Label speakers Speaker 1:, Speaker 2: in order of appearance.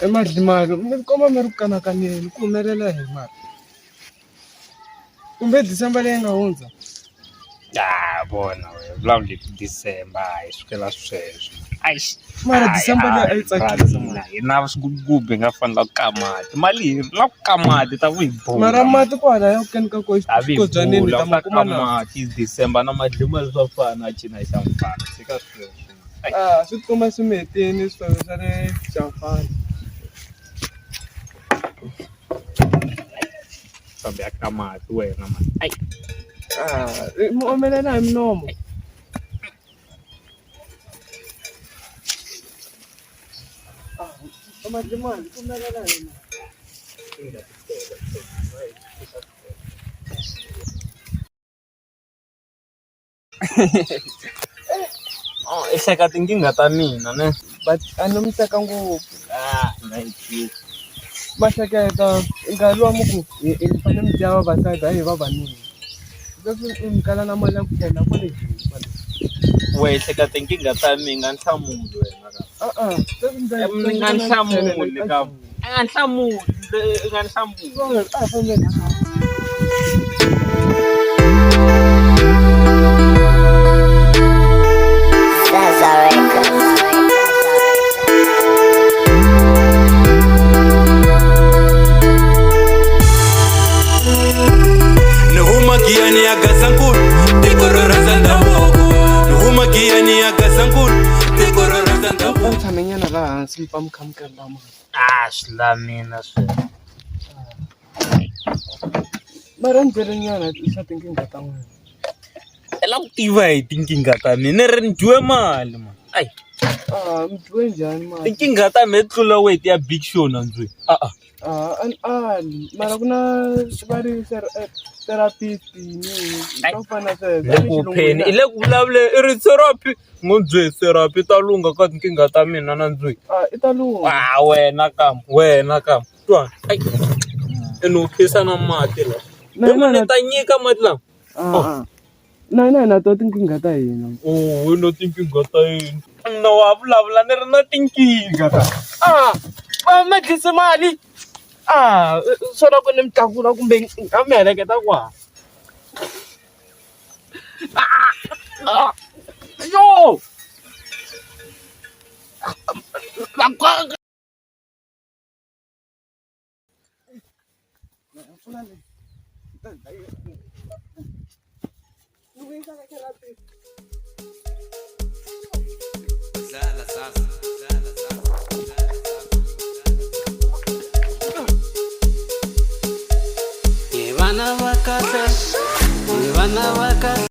Speaker 1: Madyimali, mi komba mi ri ku kanakaneni ku humelela hi mali. Kumbe December leyi nga hundza.
Speaker 2: Bona vulavula December hi sukela sweswo.
Speaker 1: Mara December leyi a yi tsakisa mali.
Speaker 2: Hi na swigubi nga fanela ku ka mati. Mali hi la ku ka mati ta vu hi bula.
Speaker 1: Mara mati kwalaya ku kenika ko xikobyaneni ta ma kuma na.
Speaker 2: Mati December na Madyimali swa fana a cina xa mfana. Tshika sweswo.
Speaker 1: Swi tikuma swi mi hetini swilo swa le Jamfani.
Speaker 2: Kambe a ka mati wena mani.
Speaker 1: Mi omelela hi minomo. Madyimali ku humelela hi mali.
Speaker 2: I hleka tinkingha ta mina ne.
Speaker 1: But a ni mi teka ngopfu.
Speaker 2: Nice.
Speaker 1: Ma hleketa nkarhi luwa mi ku hi fanele mi dlaya vavasati hayi vavanuna. Leswi mi kalana mali ya ku tlhela kwale joni kwale.
Speaker 2: We hleka tinkingha ta mina nhlamulo wena ka.
Speaker 1: Sweswi
Speaker 2: Nga nhlamulo ka. Nga nhlamulo, nga nhlamulo.
Speaker 1: A hi fambeni. Tshamenyana laha hansi mi pa mi kha mi kala mali.
Speaker 2: Swi la mina sweswo.
Speaker 1: Mara ni byelenyana swa tinkingha ta n'wina.
Speaker 2: I lava ku tiva hi tinkingha ta mina. Ni ri ni dyiwe mali man.
Speaker 1: Mi dyiwe njhani mali?
Speaker 2: Tinkingha ta mina tlula weight ya Big Show nandzwi.
Speaker 1: Mara ku na va ri therapist swo fana sweswo.
Speaker 2: I le ku vulavuleni i ri therapy ngondzwe therapy ta lunga ka tinkingha ta mina nandzwi.
Speaker 1: I ta lunga.
Speaker 2: Wena kam. Twana. I no khisa na mati la. Ni ta nyika mati lawa.
Speaker 1: Na to tinkingha ta hina.
Speaker 2: We no tinkingha ta yini. No wa vulavula ni ri na tinkingha ta.
Speaker 1: Va ma dyisi mali. Swona ku ni mi tlakula kumbe a mi heleketa kwaha. Yo!
Speaker 3: Vana va kahle, vana va kahle.